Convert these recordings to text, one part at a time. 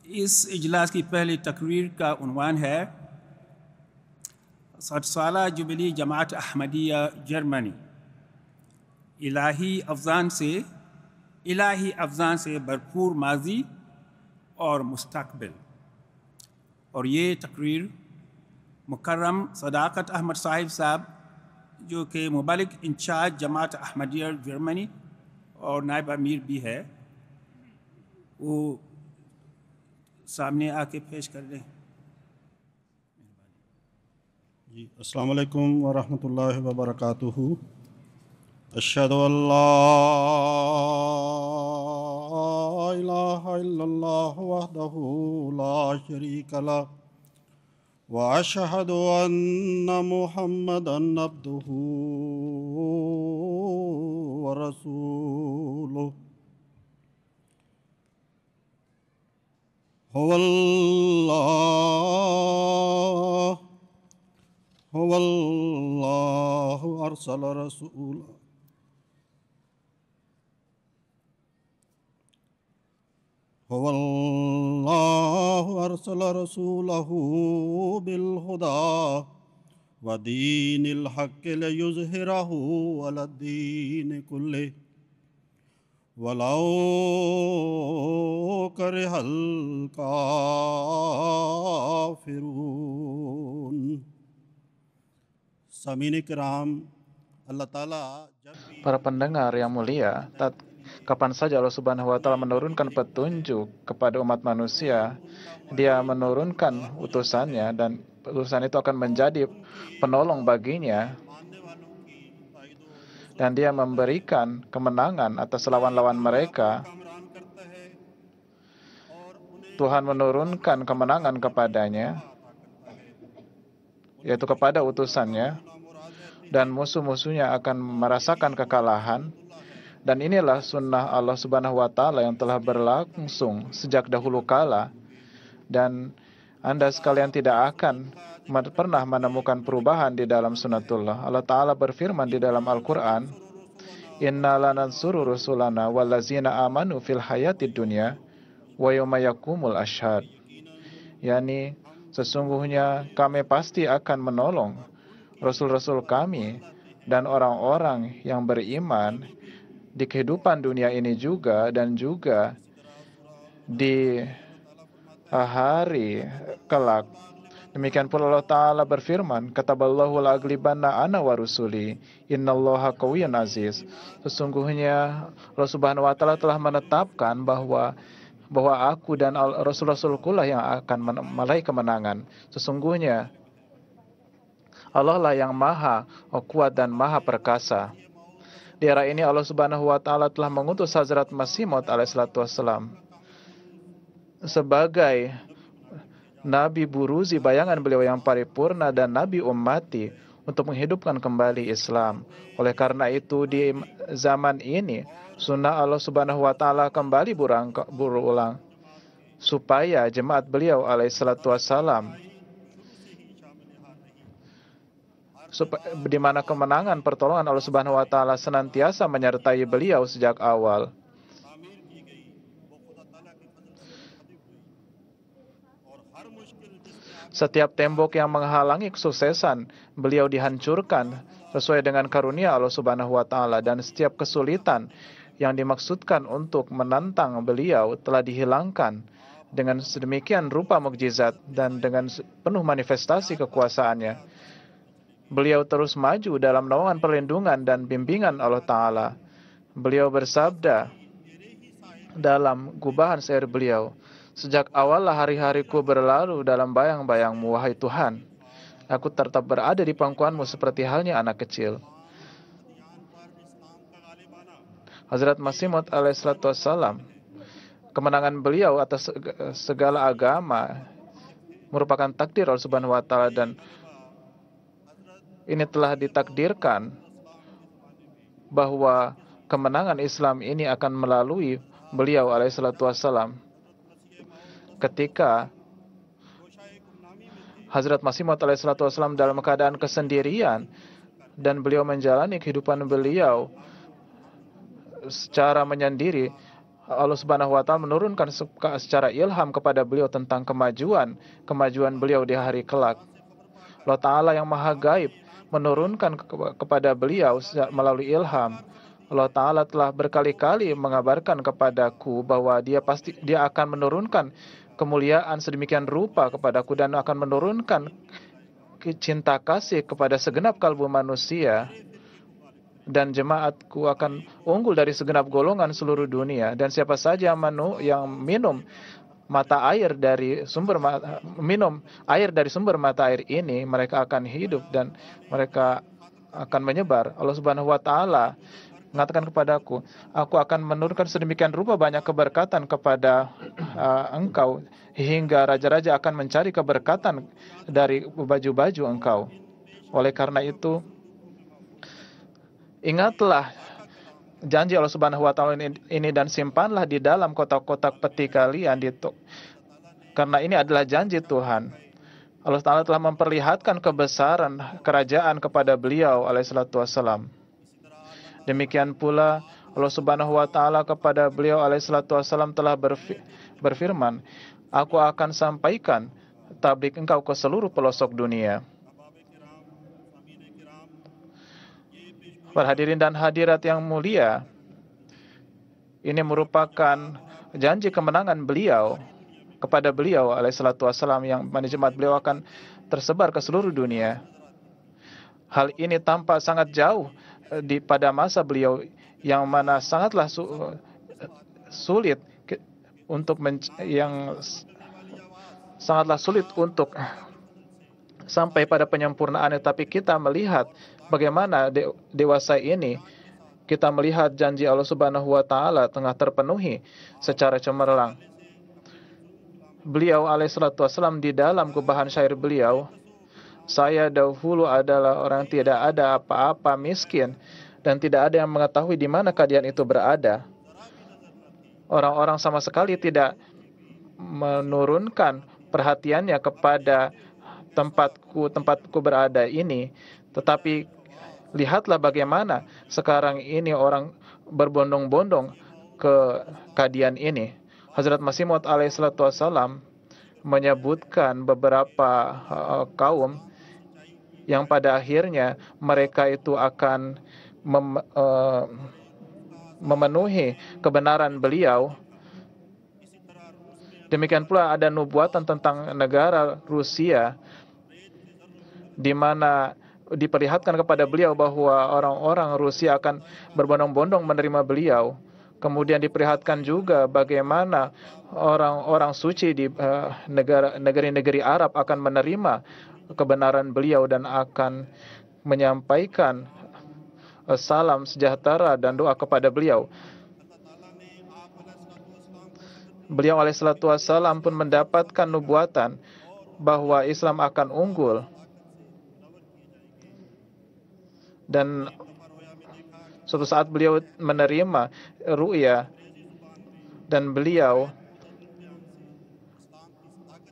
इस इजलास की पहली तकरीर का उन्वान है 60 साला जुबली जमात अहमदिया जर्मनी, इलाही अफजान से भरपूर माजी और मुस्तकबिल। और ये तकरीर मुकर्रम सदाकत अहमद साहब जो कि मुबालिक इंचार्ज जमात अहमदिया जर्मनी और नायब अमीर भी है, वो सामने आके पेश कर लें। जी, अस्सलाम वालेकुम व रहमतुल्लाहि व बरकातुहू। अशहदु अल्ला इलाहा इल्लल्लाह वहदहू ला शरीका लह व अशहदु अन्ना मुहम्मदन अब्दुहू व रसूलुहु। हुवल्लाहु अरसला रसूलहू बिल हुदा व दीनिल हक़्क़ि लियुज़हिरहू अलद्दीन कुल्लिहि वलौ करिहल काफ़िरून। Samin kiram, Allah Ta'ala Para pendengar yang mulia, kapan saja Allah Subhanahu wa Ta'ala menurunkan petunjuk kepada umat manusia, Dia menurunkan utusannya, dan utusan itu akan menjadi penolong baginya, dan Dia memberikan kemenangan atas lawan-lawan mereka. Tuhan menurunkan kemenangan kepadanya, yaitu kepada utusannya, dan musuh-musuhnya akan merasakan kekalahan. Dan inilah sunnah Allah Subhanahu wa Ta'ala yang telah berlangsung sejak dahulu kala, dan Anda sekalian tidak akan pernah menemukan perubahan di dalam sunnatullah. Allah Ta'ala berfirman di dalam Al-Quran, Inna lanansuru rusulana wallazina amanu fil hayatid dunya wa yawma yakumul ashhad. Yani, sesungguhnya kami pasti akan menolong Rasul-Rasul kami dan orang-orang yang beriman di kehidupan dunia ini juga, dan juga di hari kelak. Demikian pula Allah Ta'ala berfirman, Kataballahu la'aglibanna ana wa rusuli, innallaha qawiyyun aziz. Sesungguhnya Allah Subhanahu wa Ta'ala telah menetapkan bahwa aku dan Rasul-Rasulku lah yang akan meraih kemenangan. Sesungguhnya Allah lah yang maha kuat dan maha perkasa. Di era ini Allah Subhanahu wa Ta'ala telah mengutus Hazrat Masih Maud alaihissalatu wassalam sebagai Nabi Buruzi, bayangan beliau yang paripurna, dan Nabi ummati untuk menghidupkan kembali Islam. Oleh karena itu, di zaman ini sunnah Allah Subhanahu wa Ta'ala kembali berulang supaya jemaat beliau alaihissalatu wassalam, di mana kemenangan pertolongan Allah Subhanahu wa Ta'ala senantiasa menyertai beliau sejak awal. Setiap tembok yang menghalangi kesuksesan beliau dihancurkan sesuai dengan karunia Allah Subhanahu wa Ta'ala, dan setiap kesulitan yang dimaksudkan untuk menantang beliau telah dihilangkan dengan sedemikian rupa mukjizat dan dengan penuh manifestasi kekuasaannya. Beliau terus maju dalam naungan perlindungan dan bimbingan Allah Ta'ala. Beliau bersabda dalam gubahan syair beliau, Sejak awallah hari-hariku berlalu dalam bayang-bayangmu, wahai Tuhan. Aku tetap berada di pangkuanmu seperti halnya anak kecil. Hazrat Masih Maud alaihissalatu wassalam, kemenangan beliau atas segala agama merupakan takdir Allah Subhanahu wa Ta'ala, dan ini telah ditakdirkan bahwa kemenangan Islam ini akan melalui beliau alaihissalatu wassalam. Ketika Hazrat Masih Maud alaihissalatu wassalam dalam keadaan kesendirian dan beliau menjalani kehidupan beliau secara menyendiri, Allah Subhanahu wa taala menurunkan secara ilham kepada beliau tentang kemajuan beliau di hari kelak. Allah Ta'ala yang maha gaib menurunkan kepada beliau melalui ilham. Allah Ta'ala telah berkali-kali mengabarkan kepadaku bahwa dia akan menurunkan kemuliaan sedemikian rupa kepadaku dan akan menurunkan cinta kasih kepada segenap kalbu manusia, dan jemaatku akan unggul dari segenap golongan seluruh dunia. Dan siapa saja yang minum air dari sumber mata air ini, mereka akan hidup dan mereka akan menyebar. Allah Subhanahu wa taala mengatakan kepadaku, aku akan menurunkan sedemikian rupa banyak keberkatan kepada engkau hingga raja-raja akan mencari keberkatan dari baju-baju engkau. Oleh karena itu, ingatlah janji Allah Subhanahu wa taala ini dan simpanlah di dalam kotak-kotak peti kalian karena ini adalah janji Tuhan. Allah Ta'ala telah memperlihatkan kebesaran kerajaan kepada beliau alaihissalatu wassalam. Demikian pula Allah Subhanahu wa taala kepada beliau alaihissalatu wassalam telah berfirman, aku akan sampaikan tablik engkau ke seluruh pelosok dunia. Para hadirin dan hadirat yang mulia, ini merupakan janji kemenangan beliau kepada beliau alaihissalatu wassalam yang mana jemaat beliau akan tersebar ke seluruh dunia. Hal ini tampak sangat jauh pada masa beliau yang mana sangatlah sulit untuk sampai pada penyempurnaannya, tapi kita melihat bagaimana dewasa ini, kita melihat janji Allah Subhanahu wa taala tengah terpenuhi secara cemerlang. Beliau alaihissalatu wassalam di dalam gubahan syair beliau, saya dahulu adalah orang tidak ada apa-apa, miskin, dan tidak ada yang mengetahui di mana kalian itu berada. Orang-orang sama sekali tidak menurunkan perhatiannya kepada tempatku berada ini, tetapi lihatlah bagaimana sekarang ini orang berbondong-bondong ke kadian ini. Hazrat Masih Maud alaihissalatu wassalam menyebutkan beberapa kaum yang pada akhirnya mereka itu akan memenuhi kebenaran beliau. Demikian pula ada nubuatan tentang negara Rusia di mana diperlihatkan kepada beliau bahwa orang-orang Rusia akan berbondong-bondong menerima beliau. Kemudian diperlihatkan juga bagaimana orang-orang suci di negeri-negeri Arab akan menerima kebenaran beliau dan akan menyampaikan salam sejahtera dan doa kepada beliau. Beliau alaihissalatu wassalam pun mendapatkan nubuatan bahwa Islam akan unggul. Dan suatu saat beliau menerima ru'ya dan beliau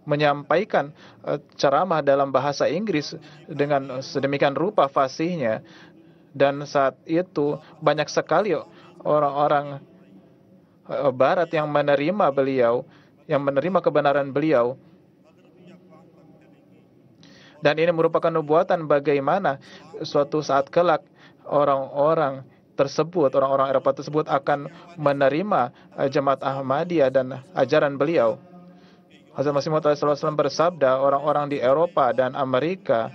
menyampaikan ceramah dalam bahasa Inggris dengan sedemikian rupa fasihnya, dan saat itu banyak sekali orang-orang Barat yang menerima beliau, yang menerima kebenaran beliau. Dan ini merupakan nubuatan bagaimana suatu saat kelak orang-orang Eropa tersebut akan menerima Jemaat Ahmadiyah dan ajaran beliau. Hazrat Masih Maud SAW bersabda, orang-orang di Eropa dan Amerika,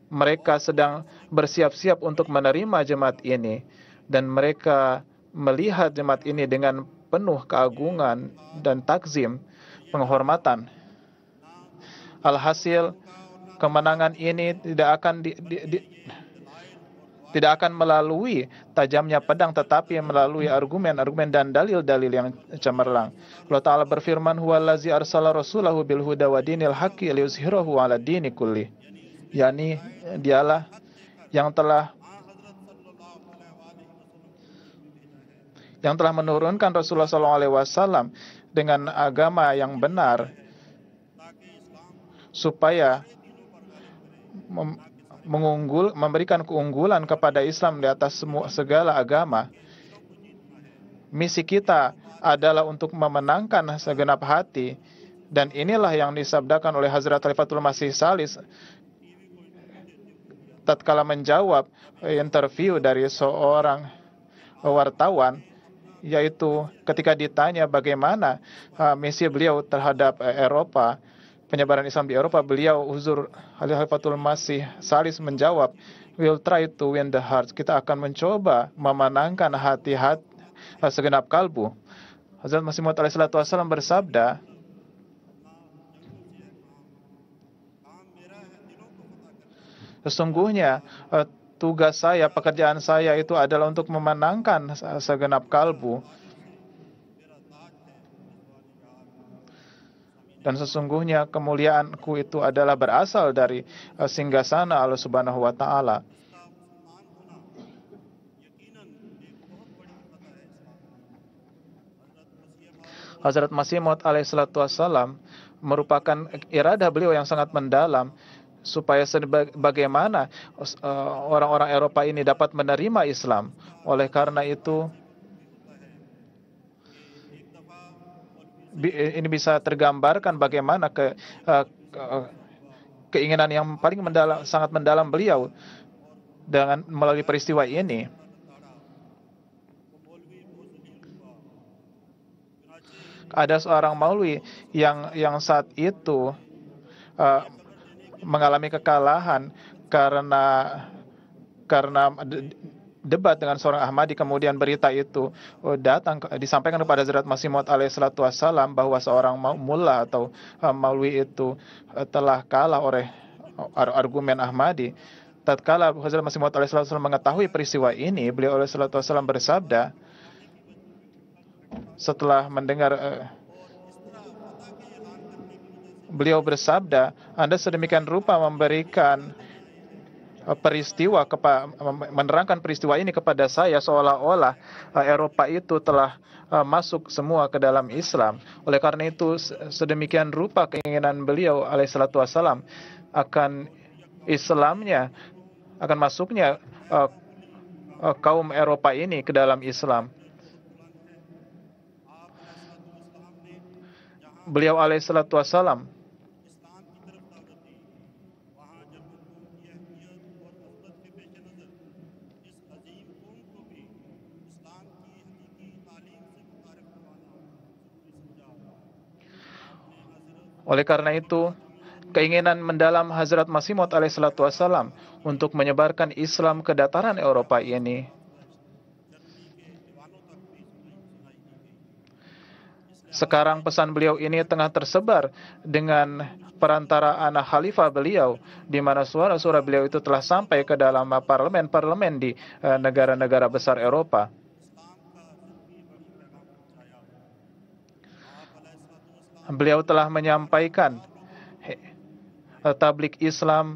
mereka sedang bersiap-siap untuk menerima jemaat ini, dan mereka melihat jemaat ini dengan penuh keagungan dan takzim, penghormatan. Alhasil, kemenangan ini tidak akan melalui tajamnya pedang, tetapi melalui argumen-argumen dan dalil-dalil yang cemerlang. Allah Ta'ala berfirman, huwallazi arsala rasulahu bil huda wa dinil haqqi liyuzhirahu ala dini kulli. Yani dialah yang telah menurunkan Rasulullah SAW dengan agama yang benar supaya memberikan keunggulan kepada Islam di atas segala agama. Misi kita adalah untuk memenangkan segenap hati. Dan inilah yang disabdakan oleh Hazrat Khalifatul Masih Salis tatkala menjawab interview dari seorang wartawan, yaitu ketika ditanya bagaimana misi beliau terhadap Eropa, penyebaran Islam di Eropa, beliau Huzur Khalifatul Masih Salis menjawab, "We'll try to win the hearts." Kita akan mencoba memenangkan hati-hati segenap kalbu. Hazrat Masih Maud alaihissalatu wassalam bersabda, sesungguhnya tugas saya, pekerjaan saya itu adalah untuk memenangkan segenap kalbu. Dan sesungguhnya kemuliaanku itu adalah berasal dari singgasana Allah Subhanahu wa Ta'ala. Hazrat Masih Maud alaihissalatu wassalam merupakan iradah beliau yang sangat mendalam supaya bagaimana orang-orang Eropa ini dapat menerima Islam. Oleh karena itu, ini bisa tergambarkan bagaimana keinginan yang paling mendalam, sangat mendalam beliau dengan melalui peristiwa ini. Ada seorang maulwi yang saat itu mengalami kekalahan karena debat dengan seorang Ahmadi. Kemudian berita itu datang disampaikan kepada Hazrat Masih Maud alaihissalatu wassalam bahwa seorang mullah atau maulwi itu telah kalah oleh argumen Ahmadi. Tatkala Hazrat Masih Maud alaihissalatu wassalam mengetahui peristiwa ini, beliau alaihissalatu wassalam bersabda setelah mendengar beliau bersabda, Anda sedemikian rupa memberikan peristiwa, menerangkan peristiwa ini kepada saya seolah-olah Eropa itu telah masuk semua ke dalam Islam. Oleh karena itu sedemikian rupa keinginan beliau alaihissalatu wassalam akan Islamnya, akan masuknya kaum Eropa ini ke dalam Islam. Beliau alaihissalatu wassalam oleh karena itu, keinginan mendalam Hazrat Masih Maud alaihissalatu wassalam untuk menyebarkan Islam ke dataran Eropa ini sekarang pesan beliau ini tengah tersebar dengan perantaraan khalifah beliau, di mana suara-suara beliau itu telah sampai ke dalam parlemen-parlemen di negara-negara besar Eropa. Beliau telah menyampaikan tablik Islam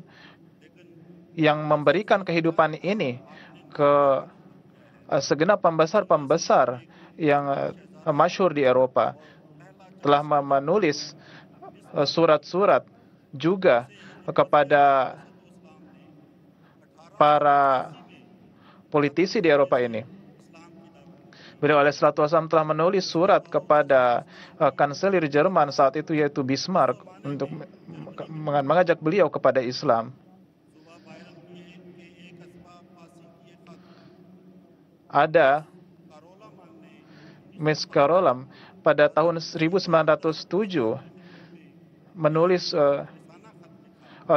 yang memberikan kehidupan ini ke segenap pembesar-pembesar yang masyhur di Eropa, telah menulis surat-surat juga kepada para politisi di Eropa ini. Beliau alaihissalatu wassalam telah menulis surat kepada kanselir Jerman saat itu, yaitu Bismarck, untuk mengajak beliau kepada Islam. Ada Miss Carolam pada tahun 1907 menulis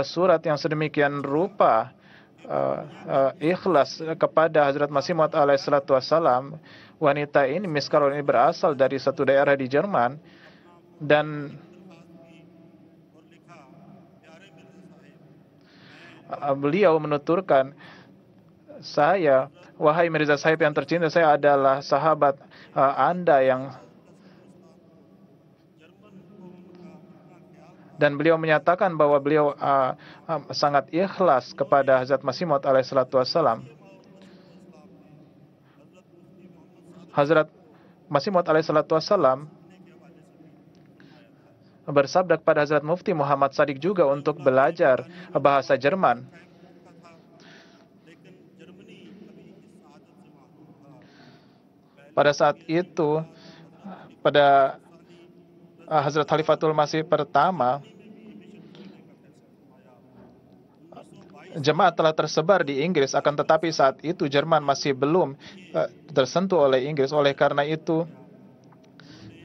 surat yang sedemikian rupa ikhlas kepada Hazrat Masih Maud alaihissalatu wassalam. Wanita ini, Miss Carolam ini, berasal dari satu daerah di Jerman, dan beliau menuturkan, saya, wahai Mirza Sahib yang tercinta, saya adalah sahabat Anda yang, dan beliau menyatakan bahwa beliau sangat ikhlas kepada Hazrat Masih Maud alaihissalatu wassalam. Hazrat Masih Maud alaihissalatu wassalam bersabda kepada Hazrat Mufti Muhammad Sadiq juga untuk belajar bahasa Jerman. Pada saat itu, pada Hazrat Khalifatul Masih pertama, jemaat telah tersebar di Inggris, akan tetapi saat itu Jerman masih belum tersentuh oleh Inggris. Oleh karena itu,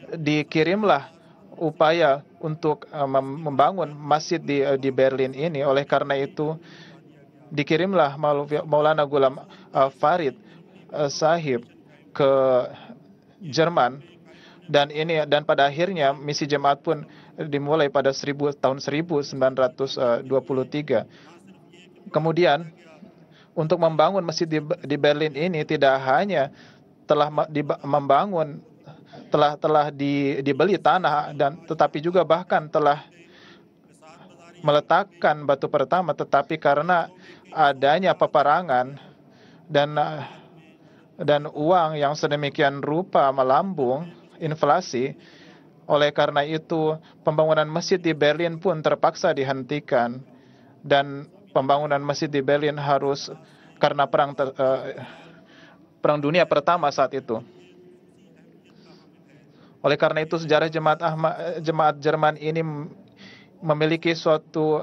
dikirimlah upaya untuk membangun masjid di Berlin ini. Oleh karena itu, dikirimlah Maulana Ghulam Farid Sahib ke Jerman, dan pada akhirnya misi jemaat pun dimulai pada tahun 1923. Kemudian untuk membangun masjid di Berlin ini tidak hanya telah dibeli tanah, tetapi juga bahkan telah meletakkan batu pertama, tetapi karena adanya peperangan dan uang yang sedemikian rupa melambung, inflasi, oleh karena itu pembangunan masjid di Berlin pun terpaksa dihentikan, dan pembangunan masjid di Berlin harus karena perang dunia pertama saat itu. Oleh karena itu sejarah jemaat Jerman ini memiliki suatu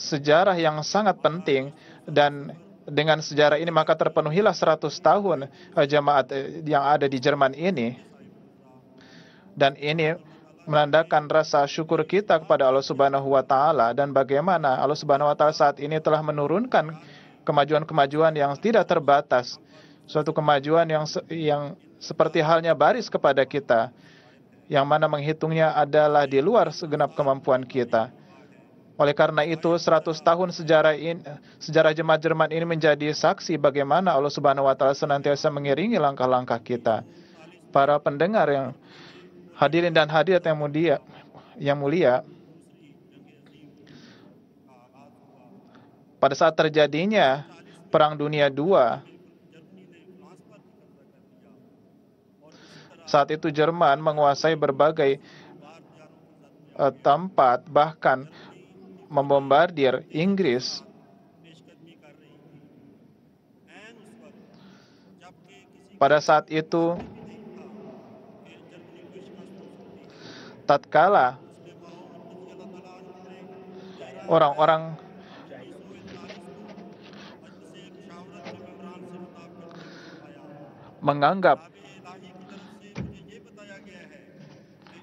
sejarah yang sangat penting, dan dengan sejarah ini maka terpenuhilah 100 tahun jemaat yang ada di Jerman ini. Dan ini menandakan rasa syukur kita kepada Allah Subhanahu wa taala, dan bagaimana Allah Subhanahu wa taala saat ini telah menurunkan kemajuan-kemajuan yang tidak terbatas, suatu kemajuan yang seperti halnya baris kepada kita, yang mana menghitungnya adalah di luar segenap kemampuan kita. Oleh karena itu 100 tahun sejarah jemaat Jerman ini menjadi saksi bagaimana Allah Subhanahu wa taala senantiasa mengiringi langkah-langkah kita. Para pendengar yang hadirin dan hadirat yang mulia, pada saat terjadinya Perang Dunia II, saat itu Jerman menguasai berbagai tempat, bahkan membombardir Inggris. Pada saat itu, tatkala orang-orang menganggap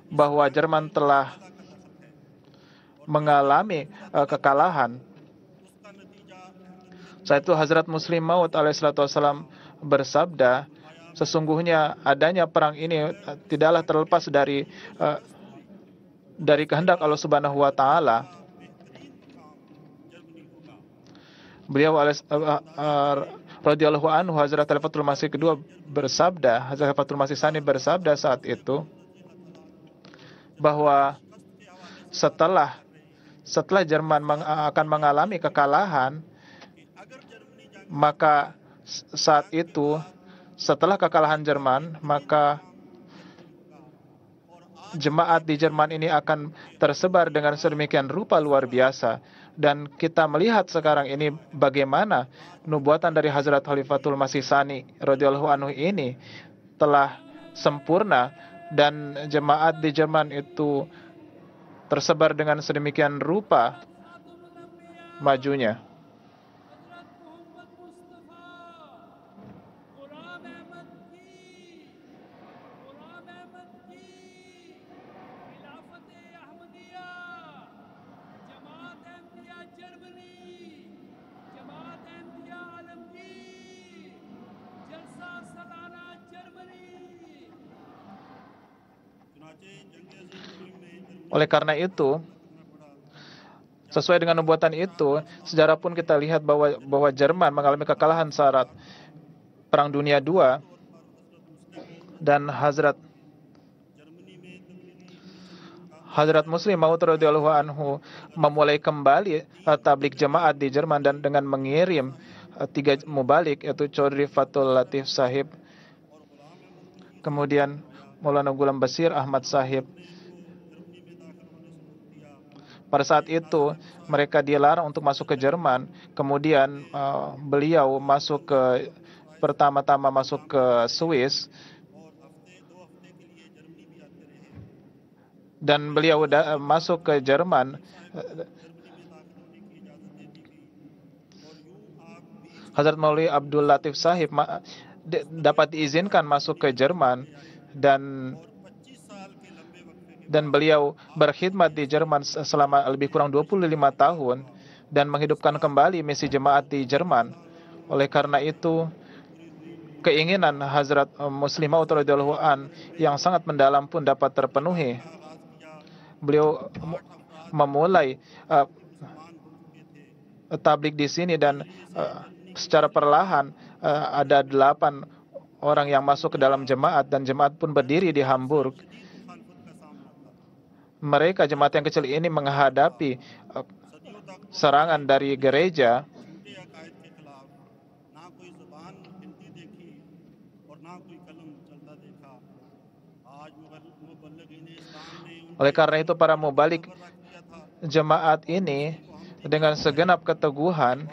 bahwa Jerman telah mengalami kekalahan, saat itu Hazrat Muslim Maud alaihissalam bersabda, sesungguhnya adanya perang ini tidaklah terlepas dari kehendak Allah Subhanahu wa taala. Beliau radhiyallahu anhu, Hazrat Khalifatul Masih kedua bersabda, Hazrat Khalifatul Masih Tsani bersabda saat itu bahwa setelah Jerman akan mengalami kekalahan, maka saat itu setelah kekalahan Jerman, maka jemaat di Jerman ini akan tersebar dengan sedemikian rupa luar biasa. Dan kita melihat sekarang ini bagaimana nubuatan dari Hazrat Khalifatul Masih Tsani radhiyallahu anhu ini telah sempurna, dan jemaat di Jerman itu tersebar dengan sedemikian rupa majunya. Oleh karena itu, sesuai dengan nubuatan itu, sejarah pun kita lihat bahwa Jerman mengalami kekalahan saat Perang Dunia II, dan Hazrat Muslim Maud radhiyallahu anhu memulai kembali tablik jemaat di Jerman, dan dengan mengirim 3 mubalik, yaitu Chaudhry Fathul Latif Sahib, kemudian Maulana Ghulam Basir Ahmad Sahib. Pada saat itu mereka dilarang untuk masuk ke Jerman. Kemudian beliau masuk ke pertama-tama masuk ke Swiss, dan beliau masuk ke Jerman. Hazrat Maulwi Abdul Latif Sahib dapat diizinkan masuk ke Jerman, dan beliau berkhidmat di Jerman selama lebih kurang 25 tahun dan menghidupkan kembali misi jemaat di Jerman. Oleh karena itu, keinginan Hazrat Muslimah radhiyallahu an yang sangat mendalam pun dapat terpenuhi. Beliau memulai tablik di sini, dan secara perlahan ada 8 orang yang masuk ke dalam jemaat, dan jemaat pun berdiri di Hamburg. Mereka, jemaat yang kecil ini, menghadapi serangan dari gereja. Oleh karena itu, para mubalik jemaat ini dengan segenap keteguhan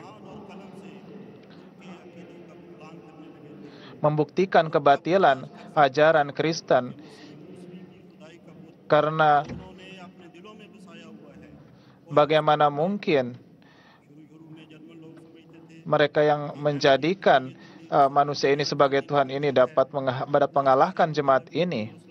membuktikan kebatilan ajaran Kristen, karena bagaimana mungkin mereka yang menjadikan manusia ini sebagai Tuhan ini dapat mengalahkan jemaat ini.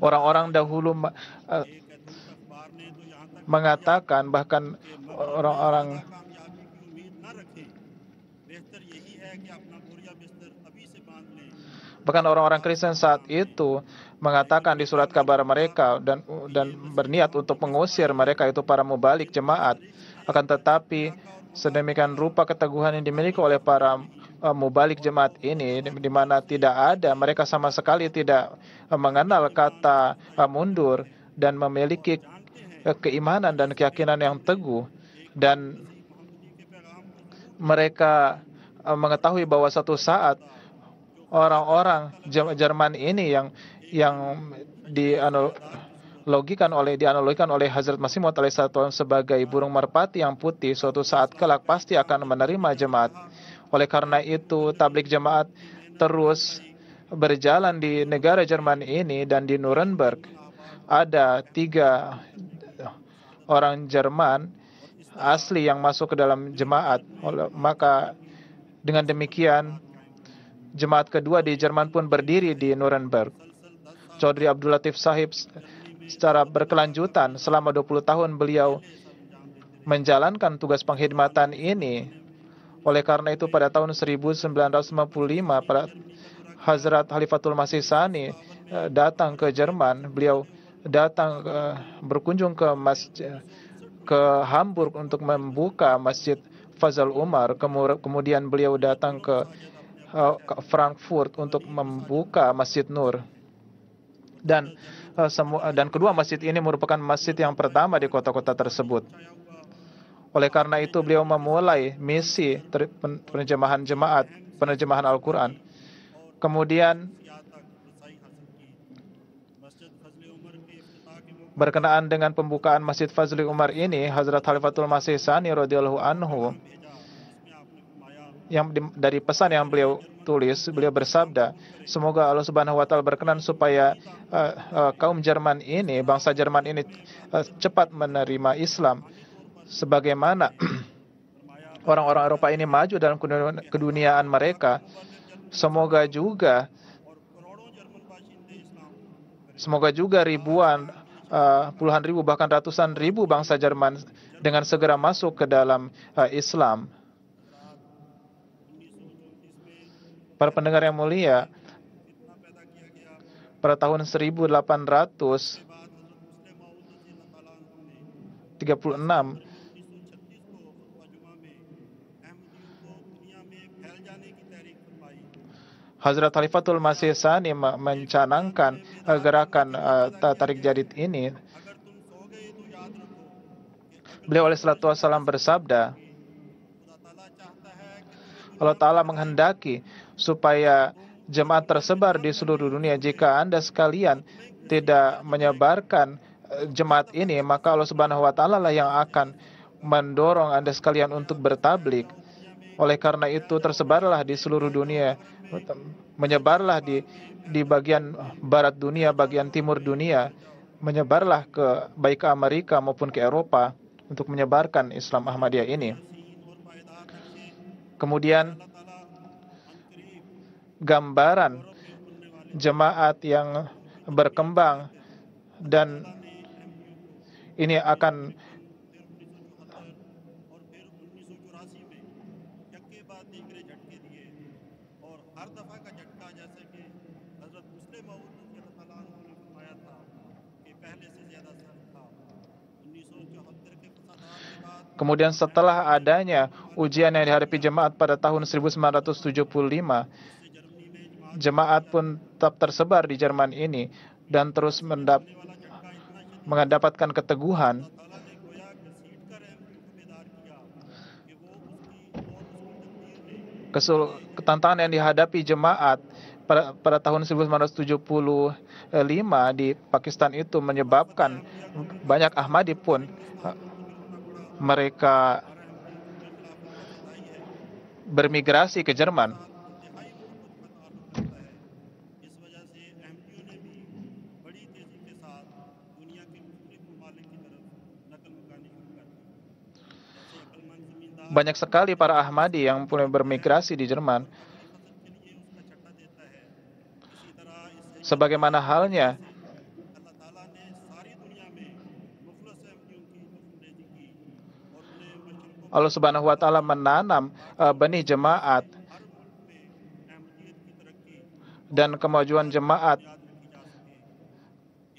Orang-orang dahulu mengatakan, bahkan orang-orang Kristen saat itu mengatakan di surat kabar mereka dan berniat untuk mengusir mereka, itu para mubalik jemaat. Akan tetapi sedemikian rupa keteguhan yang dimiliki oleh para mubalik jemaat ini, di mana tidak ada, mereka sama sekali tidak mengenal kata mundur, dan memiliki keimanan dan keyakinan yang teguh, dan mereka mengetahui bahwa suatu saat orang-orang Jerman ini yang dianalogikan oleh Hazrat Masih Maud alaihissalam sebagai burung merpati yang putih, suatu saat kelak pasti akan menerima jemaat. Oleh karena itu, tablik jemaat terus berjalan di negara Jerman ini, dan di Nuremberg ada 3 orang Jerman asli yang masuk ke dalam jemaat. Maka dengan demikian, jemaat kedua di Jerman pun berdiri di Nuremberg. Chaudhry Abdul Latif Sahib secara berkelanjutan selama 20 tahun beliau menjalankan tugas pengkhidmatan ini. Oleh karena itu, pada tahun 1955 pada Hazrat Khalifatul Masih Tsani datang ke Jerman. Beliau datang berkunjung ke Hamburg untuk membuka Masjid Fazl Umar. Kemudian beliau datang ke Frankfurt untuk membuka Masjid Nur. Dan kedua masjid ini merupakan masjid yang pertama di kota-kota tersebut. Oleh karena itu, beliau memulai misi penerjemahan jemaat, penerjemahan Al-Quran. Kemudian berkenaan dengan pembukaan Masjid Fazli Umar ini, Hazrat Khalifatul Masih Tsani radhiyallahu anhu, yang dari pesan yang beliau tulis, beliau bersabda, semoga Allah Subhanahu wa taala berkenan supaya kaum Jerman ini, bangsa Jerman ini cepat menerima Islam, sebagaimana orang-orang Eropa ini maju dalam keduniaan mereka. Semoga juga ribuan, puluhan ribu, bahkan ratusan ribu bangsa Jerman dengan segera masuk ke dalam Islam. Para pendengar yang mulia, pada tahun 1836 Hazrat Khalifatul Masih Tsani mencanangkan gerakan tarik jadid ini. Beliau alaihissalatu wassalam bersabda, Allah Ta'ala menghendaki supaya jemaat tersebar di seluruh dunia. Jika Anda sekalian tidak menyebarkan jemaat ini, maka Allah Subhanahu wa Ta'ala lah yang akan mendorong Anda sekalian untuk bertablik. Oleh karena itu, tersebarlah di seluruh dunia, menyebarlah di bagian barat dunia, bagian timur dunia, menyebarlah baik ke Amerika maupun ke Eropa untuk menyebarkan Islam Ahmadiyah ini. Kemudian gambaran jemaat yang berkembang, dan ini akan kemudian setelah adanya ujian yang dihadapi jemaat pada tahun 1975, jemaat pun tetap tersebar di Jerman ini dan terus mendapatkan keteguhan. Tantangan yang dihadapi jemaat pada tahun 1975 di Pakistan itu menyebabkan banyak Ahmadi pun mereka bermigrasi ke Jerman. Banyak sekali para Ahmadi yang mulai bermigrasi di Jerman. Sebagaimana halnya Allah Subhanahu wa Ta'ala menanam benih jemaat, dan kemajuan jemaat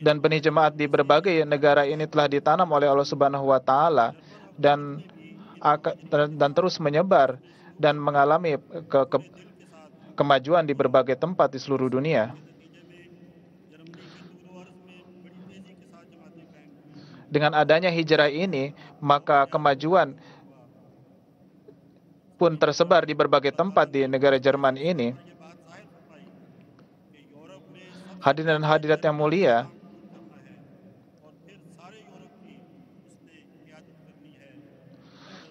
dan benih jemaat di berbagai negara ini telah ditanam oleh Allah Subhanahu wa Ta'ala dan terus menyebar dan mengalami kemajuan di berbagai tempat di seluruh dunia. Dengan adanya hijrah ini, maka kemajuan pun tersebar di berbagai tempat di negara Jerman ini. Hadirin dan hadirat yang mulia,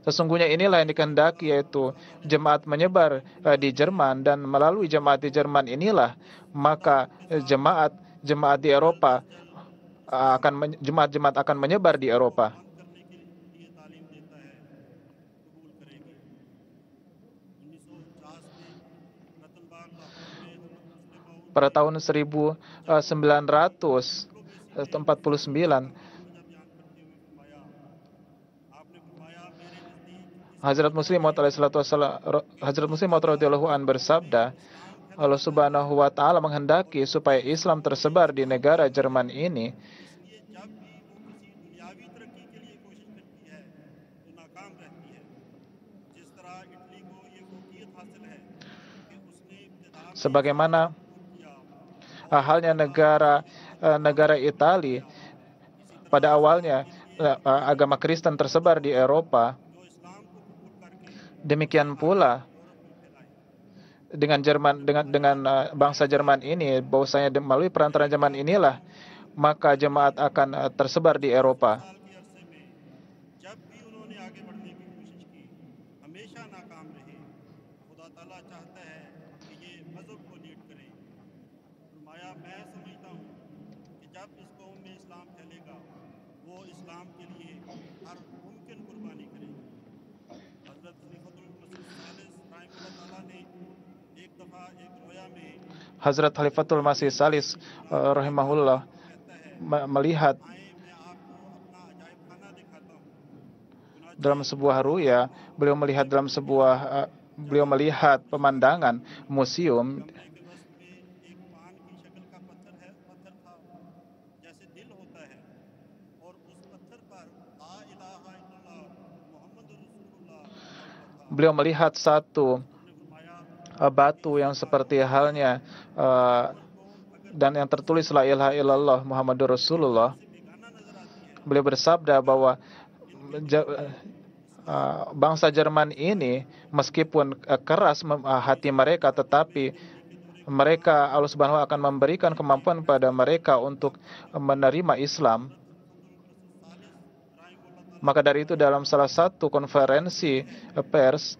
sesungguhnya inilah yang dikehendaki, yaitu jemaat menyebar di Jerman, dan melalui jemaat di Jerman inilah maka jemaat di Eropa jemaat akan menyebar di Eropa. Pada tahun 1949, Hazrat Muslim Maud radhiyallahu an bersabda, Allah Subhanahu wa Ta'ala menghendaki supaya Islam tersebar di negara Jerman ini. Sebagaimana halnya negara Italia, pada awalnya agama Kristen tersebar di Eropa. Demikian pula dengan bangsa Jerman ini, bahwasanya melalui perantaraan Jerman inilah maka jemaat akan tersebar di Eropa. Hazrat Khalifatul Masih Salis rahimahullah melihat dalam sebuah ruya, beliau melihat pemandangan museum beliau melihat satu batu yang seperti halnya dan yang tertulis la ilaha illallah Muhammadur Rasulullah. Beliau bersabda bahwa bangsa Jerman ini meskipun keras hati mereka, tetapi mereka Allah Subhanahu wa Ta'ala akan memberikan kemampuan pada mereka untuk menerima Islam. Maka dari itu dalam salah satu konferensi pers,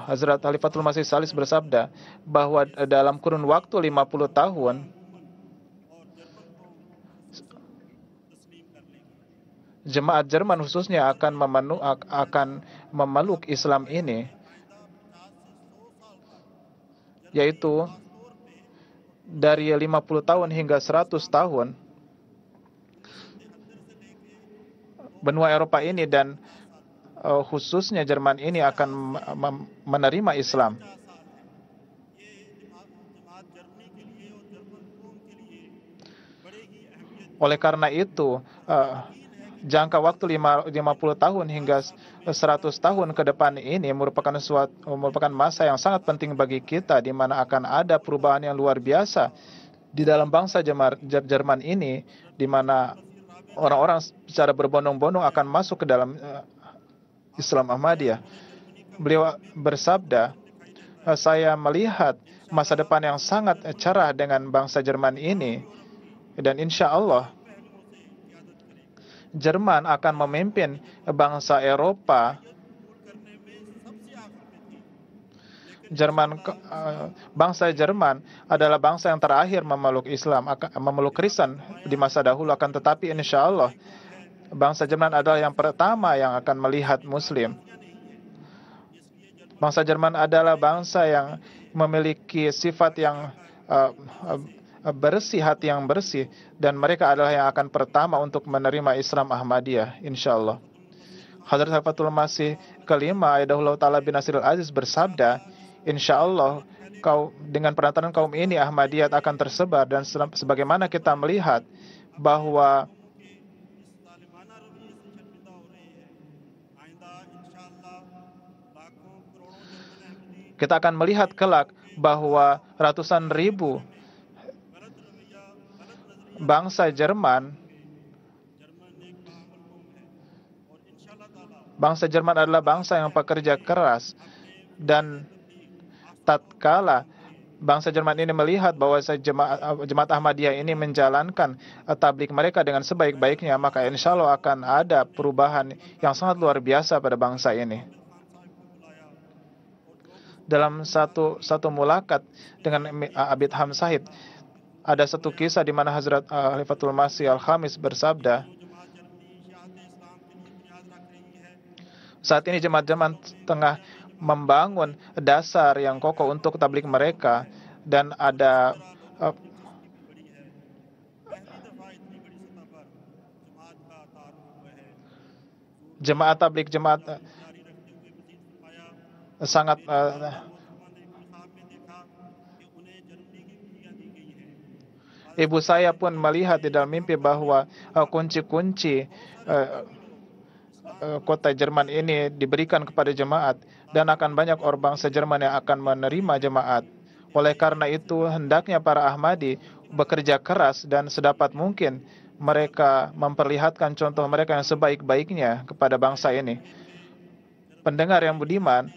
Hazrat Khalifatul Masih Salis bersabda bahwa dalam kurun waktu 50 tahun jemaat Jerman khususnya akan memeluk Islam ini, yaitu dari 50 tahun hingga 100 tahun benua Eropa ini dan khususnya Jerman ini akan menerima Islam. Oleh karena itu, jangka waktu 50 tahun hingga 100 tahun ke depan ini merupakan masa yang sangat penting bagi kita, di mana akan ada perubahan yang luar biasa di dalam bangsa Jerman ini, di mana orang-orang secara berbondong-bondong akan masuk ke dalam Islam Ahmadiyah. Beliau bersabda, saya melihat masa depan yang sangat cerah dengan bangsa Jerman ini, dan insya Allah Jerman akan memimpin bangsa Eropa. Bangsa Jerman adalah bangsa yang terakhir memeluk Islam, memeluk Kristen di masa dahulu, akan tetapi insya Allah bangsa Jerman adalah yang pertama yang akan melihat Muslim. Bangsa Jerman adalah bangsa yang memiliki sifat yang bersih, hati yang bersih, dan mereka adalah yang akan pertama untuk menerima Islam Ahmadiyah, insya Allah. Hadrat Khalifatul Masih kelima Ayyadahullah Ta'ala bin Nasirul Aziz bersabda, insya Allah dengan penataan kaum ini Ahmadiyat akan tersebar, dan sebagaimana kita melihat bahwa kita akan melihat kelak bahwa ratusan ribu bangsa Jerman adalah bangsa yang pekerja keras, dan tatkala bangsa Jerman ini melihat bahwa jemaat Ahmadiyah ini menjalankan tabligh mereka dengan sebaik-baiknya, maka insya Allah akan ada perubahan yang sangat luar biasa pada bangsa ini. Dalam satu mulakat dengan Abid Hamsahid, ada satu kisah di mana Hazrat Khalifatul Masih Al-Khamis bersabda, saat ini jemaat Jerman tengah membangun dasar yang kokoh untuk tabligh mereka, dan ada jemaat tabligh sangat ibu saya pun melihat di dalam mimpi bahwa kunci-kunci kota Jerman ini diberikan kepada jemaat, dan akan banyak orang bangsa Jerman yang akan menerima jemaat. Oleh karena itu, hendaknya para Ahmadi bekerja keras dan sedapat mungkin mereka memperlihatkan contoh mereka yang sebaik-baiknya kepada bangsa ini. Pendengar yang budiman,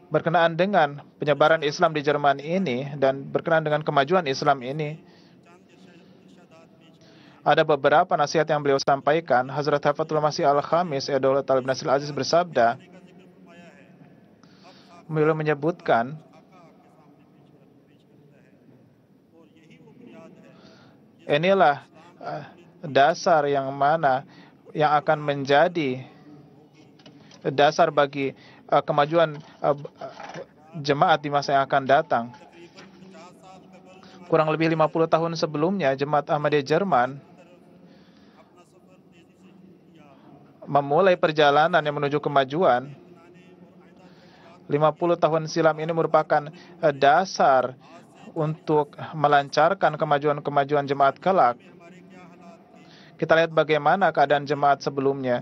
berkenaan dengan penyebaran Islam di Jerman ini dan berkenaan dengan kemajuan Islam ini, ada beberapa nasihat yang beliau sampaikan. Hazrat Khalifatul Masih Al-Khamis Ayyadahullah Ta'ala bin Nasirul Aziz bersabda, beliau menyebutkan inilah dasar yang mana yang akan menjadi dasar bagi kemajuan jemaat di masa yang akan datang. Kurang lebih 50 tahun sebelumnya, jemaat Ahmadiyah Jerman memulai perjalanan yang menuju kemajuan. 50 tahun silam ini merupakan dasar untuk melancarkan kemajuan-kemajuan jemaat kelak. Kita lihat bagaimana keadaan jemaat sebelumnya,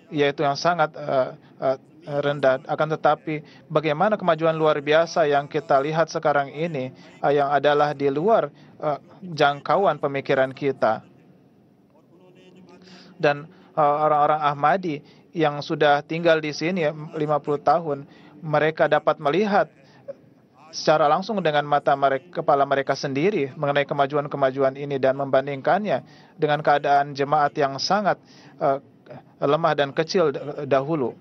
yaitu yang sangat rendah. Akan tetapi bagaimana kemajuan luar biasa yang kita lihat sekarang ini, yang adalah di luar jangkauan pemikiran kita. Dan orang-orang Ahmadi yang sudah tinggal di sini 50 tahun, mereka dapat melihat secara langsung dengan mata mereka, kepala mereka sendiri mengenai kemajuan-kemajuan ini dan membandingkannya dengan keadaan jemaat yang sangat lemah dan kecil dahulu.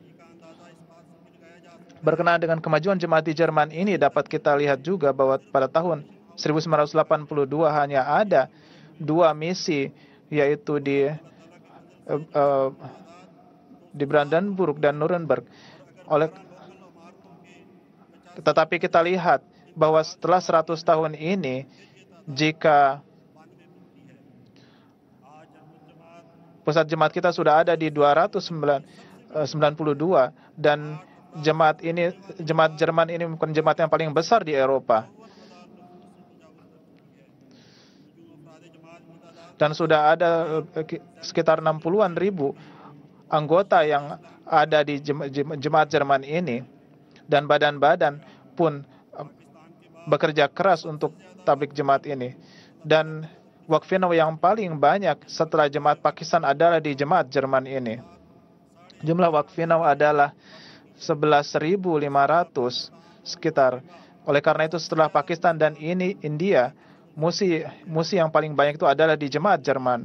Berkenaan dengan kemajuan jemaat di Jerman ini, dapat kita lihat juga bahwa pada tahun 1982 hanya ada 2 misi, yaitu di Brandenburg dan Nuremberg. Tetapi kita lihat bahwa setelah 100 tahun ini, jika pusat jemaat kita sudah ada di 292 dan jemaat Jerman ini bukan jemaat yang paling besar di Eropa. Dan sudah ada sekitar 60-an ribu anggota yang ada di jemaat Jerman ini. Dan badan-badan pun bekerja keras untuk tablik jemaat ini. Dan wakfinau yang paling banyak setelah jemaat Pakistan adalah di jemaat Jerman ini. Jumlah wakfinau adalah 11.500 sekitar. Oleh karena itu setelah Pakistan dan India, musi yang paling banyak itu adalah di jemaat Jerman.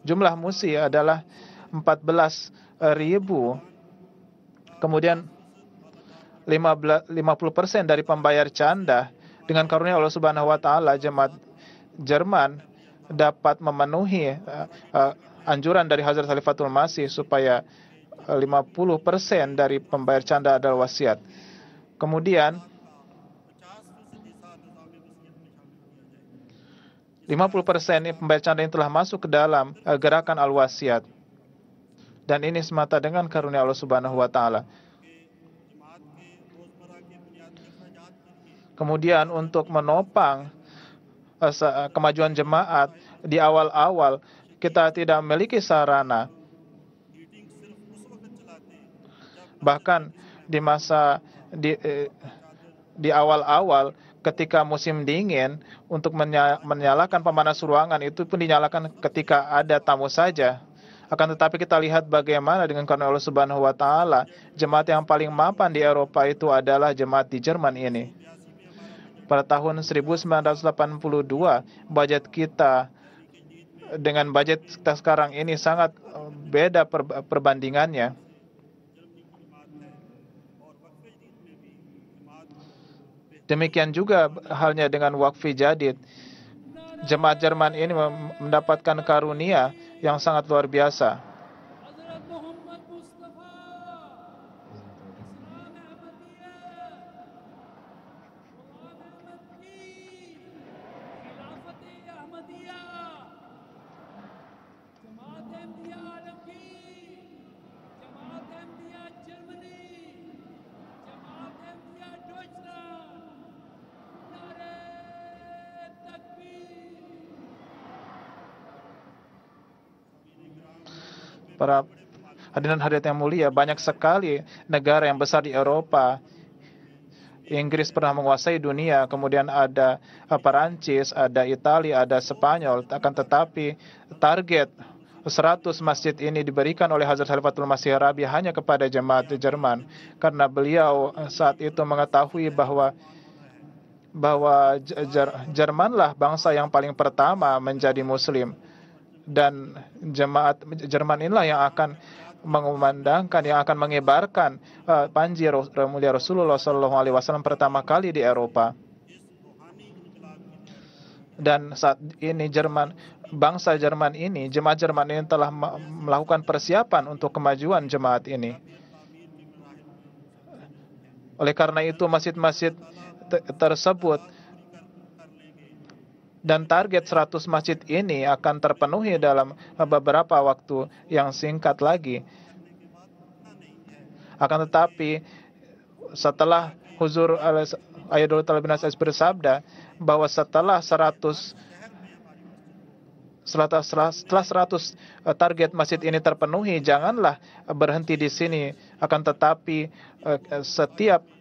Jumlah musi adalah 14.000. Kemudian 50% dari pembayar canda dengan karunia Allah Subhanahu wa taala, jemaat Jerman dapat memenuhi anjuran dari Hazrat Khalifatul Masih supaya 50% dari pembayar canda adalah wasiat. Kemudian 50% pembayar canda yang telah masuk ke dalam gerakan al-wasiat. Dan ini semata dengan karunia Allah Subhanahu wa taala. Kemudian untuk menopang kemajuan jemaat di awal-awal, kita tidak memiliki sarana. Bahkan di awal-awal ketika musim dingin, untuk menyalakan pemanas ruangan itu pun dinyalakan ketika ada tamu saja. Akan tetapi kita lihat bagaimana dengan karunia Allah Subhanahu wa taala, jemaat yang paling mapan di Eropa itu adalah jemaat di Jerman ini. Pada tahun 1982, budget kita dengan budget kita sekarang ini sangat beda perbandingannya. Demikian juga halnya dengan Waqfi Jadid. Jemaat Jerman ini mendapatkan karunia yang sangat luar biasa. Para hadirin hadirat yang mulia, banyak sekali negara yang besar di Eropa. Inggris pernah menguasai dunia, kemudian ada Perancis, ada Italia, ada Spanyol. Akan tetapi target 100 masjid ini diberikan oleh Hazrat Khalifatul Masih Rabi hanya kepada jemaat Jerman, karena beliau saat itu mengetahui bahwa Jermanlah bangsa yang paling pertama menjadi Muslim. Dan jemaat Jerman inilah yang akan mengumandangkan, yang akan mengibarkan panji mulia Rasulullah SAW pertama kali di Eropa. Dan saat ini bangsa Jerman ini, jemaat Jerman ini telah melakukan persiapan untuk kemajuan jemaat ini. Oleh karena itu masjid-masjid tersebut dan target 100 masjid ini akan terpenuhi dalam beberapa waktu yang singkat lagi. Akan tetapi setelah Huzur Ayatullah Talib bin Aziz bersabda bahwa setelah 100 target masjid ini terpenuhi, janganlah berhenti di sini. Akan tetapi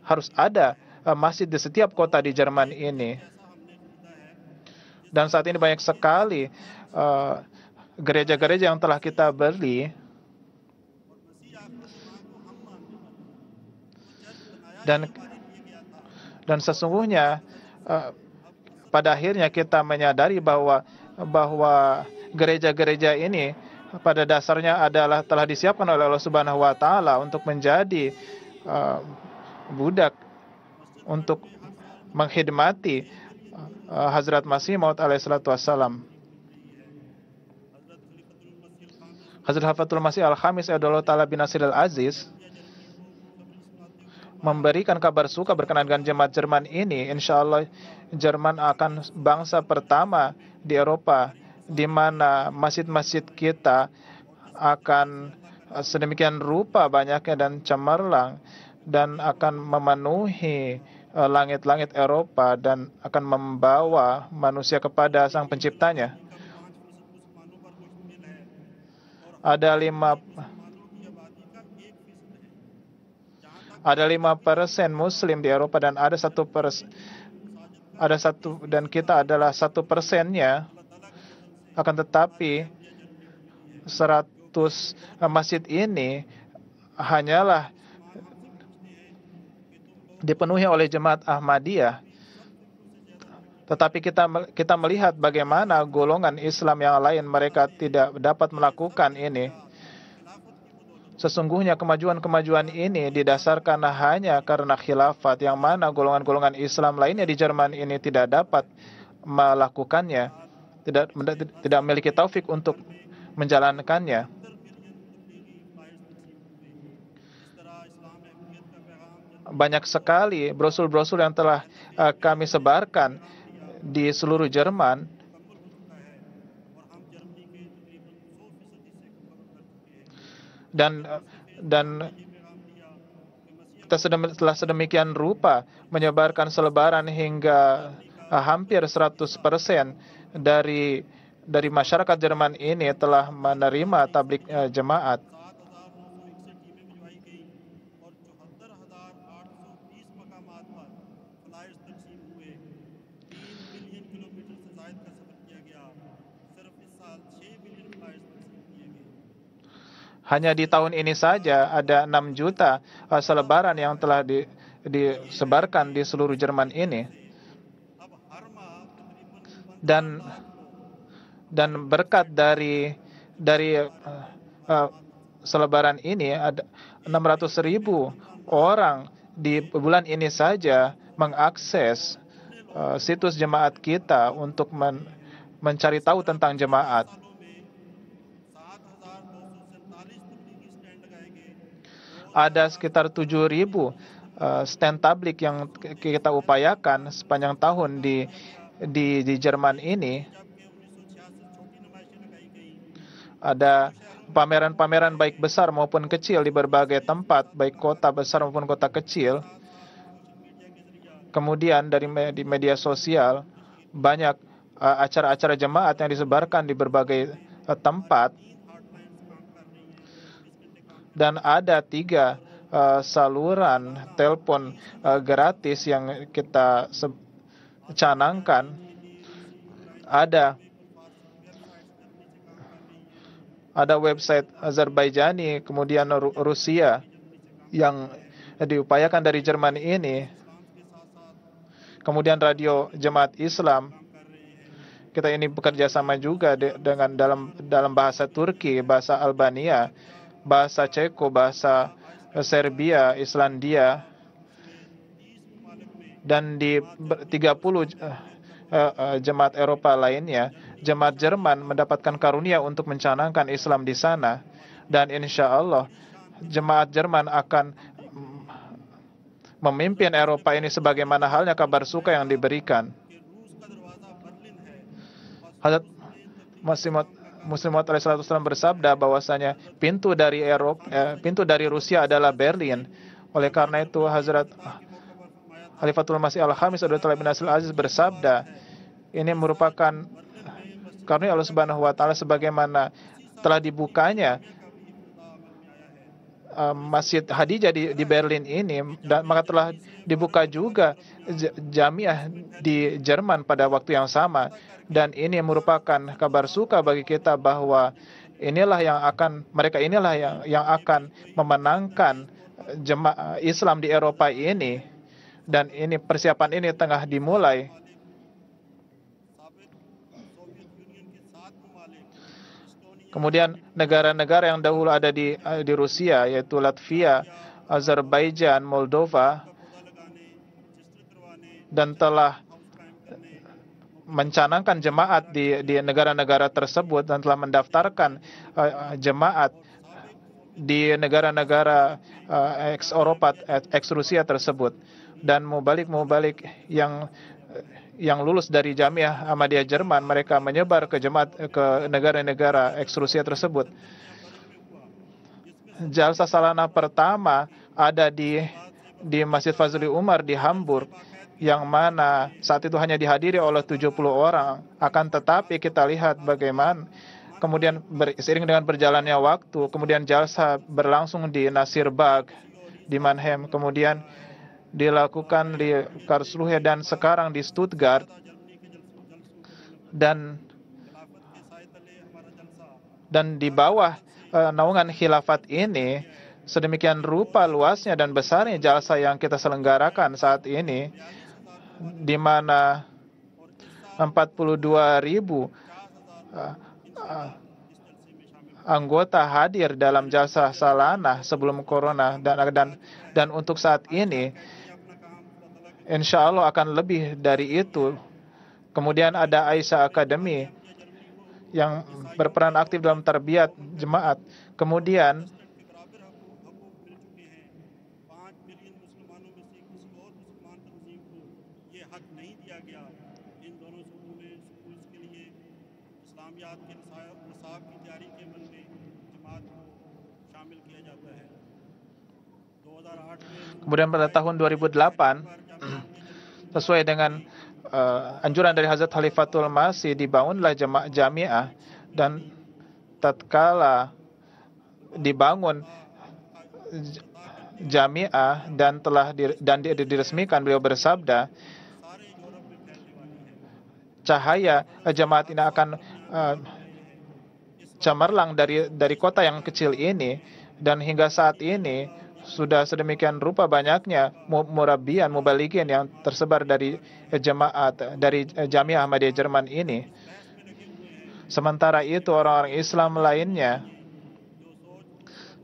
harus ada masjid di setiap kota di Jerman ini. Dan saat ini banyak sekali gereja-gereja yang telah kita beli. Dan sesungguhnya pada akhirnya kita menyadari bahwa gereja-gereja ini pada dasarnya adalah telah disiapkan oleh Allah Subhanahu wa taala untuk menjadi budak untuk mengkhidmati Hazrat Masih Maud alaihissalatu wassalam. Hazrat Hafatul Masih Al-Khamis Abdullah Ta'ala bin Nasir Al-Aziz memberikan kabar suka berkenaan dengan jemaat Jerman ini. Insya Allah Jerman akan bangsa pertama di Eropa di mana masjid-masjid kita akan sedemikian rupa banyaknya dan cemerlang dan akan memenuhi langit-langit Eropa dan akan membawa manusia kepada Sang Penciptanya. Ada 5% Muslim di Eropa dan dan kita adalah 1%-nya. Akan tetapi 100 masjid ini hanyalah dipenuhi oleh jemaat Ahmadiyah. Tetapi kita melihat bagaimana golongan Islam yang lain mereka tidak dapat melakukan ini. Sesungguhnya kemajuan-kemajuan ini didasarkan hanya karena khilafat yang mana golongan-golongan Islam lainnya di Jerman ini tidak dapat melakukannya, tidak memiliki taufik untuk menjalankannya. Banyak sekali brosur-brosur yang telah kami sebarkan di seluruh Jerman. Dan kita telah sedemikian rupa menyebarkan selebaran hingga hampir 100% dari masyarakat Jerman ini telah menerima tablik jemaat. Hanya di tahun ini saja ada 6 juta selebaran yang telah disebarkan di seluruh Jerman ini. Dan berkat dari selebaran ini ada 600.000 orang di bulan ini saja mengakses situs jemaat kita untuk mencari tahu tentang jemaat. Ada sekitar 7.000 stand tablik yang kita upayakan sepanjang tahun di Jerman ini. Ada pameran-pameran baik besar maupun kecil di berbagai tempat, baik kota besar maupun kota kecil. Kemudian di media sosial banyak acara-acara jemaat yang disebarkan di berbagai tempat. Dan ada 3 saluran telepon gratis yang kita canangkan. Ada website Azerbaijani, kemudian Rusia yang diupayakan dari Jerman ini. Kemudian radio Jemaat Islam. Kita ini bekerja sama juga dengan dalam bahasa Turki, bahasa Albania, bahasa Ceko, bahasa Serbia, Islandia, dan di 30 jemaat Eropa lainnya. Jemaat Jerman mendapatkan karunia untuk mencanangkan Islam di sana. Dan insya Allah jemaat Jerman akan memimpin Eropa ini sebagaimana halnya kabar suka yang diberikan. Hazrat Masih Maud alaihissalam bersabda bahwasanya pintu dari Rusia adalah Berlin. Oleh karena itu Hazrat Khalifatul Masih Al-Khamis Abdullah bin Nasir Al-Aziz bersabda, ini merupakan karunia Allah Subhanahu wa taala sebagaimana telah dibukanya Masjid Khadijah di Berlin ini, dan maka telah dibuka juga jamiah di Jerman pada waktu yang sama. Dan ini merupakan kabar suka bagi kita bahwa mereka inilah yang akan memenangkan jemaah Islam di Eropa ini, dan ini persiapan ini tengah dimulai. Kemudian negara-negara yang dahulu ada di Rusia, yaitu Latvia, Azerbaijan, Moldova, dan telah mencanangkan jemaat di negara-negara tersebut dan telah mendaftarkan jemaat di negara-negara ex-Eropa, ex-Rusia tersebut. Dan mubalik yang lulus dari Jamiah Ahmadiyah Jerman, mereka menyebar ke jemaat ke negara-negara ex-Rusia tersebut. Jalsa Salana pertama ada di Masjid Fazli Umar di Hamburg, yang mana saat itu hanya dihadiri oleh 70 orang. Akan tetapi kita lihat bagaimana kemudian seiring dengan berjalannya waktu, kemudian jalsa berlangsung di Nasirbag, di Mannheim, kemudian dilakukan di Karlsruhe, dan sekarang di Stuttgart. Dan di bawah naungan khilafat ini, sedemikian rupa luasnya dan besarnya jalsa yang kita selenggarakan saat ini, di mana 42.000 anggota hadir dalam jalsa salanah sebelum corona, dan untuk saat ini insya Allah akan lebih dari itu. Kemudian ada Aisyah Academy yang berperan aktif dalam tarbiyat jemaat. Kemudian pada tahun 2008, sesuai dengan anjuran dari Hazrat Khalifatul Masih, dibangunlah jamiah, dan tatkala dibangun jamiah dan diresmikan, beliau bersabda, cahaya jemaat ini akan cemerlang dari kota yang kecil ini, dan hingga saat ini sudah sedemikian rupa banyaknya murabian, mubalikin yang tersebar dari jemaat, dari Jamiah Ahmadiyah Jerman ini. Sementara itu orang-orang Islam lainnya,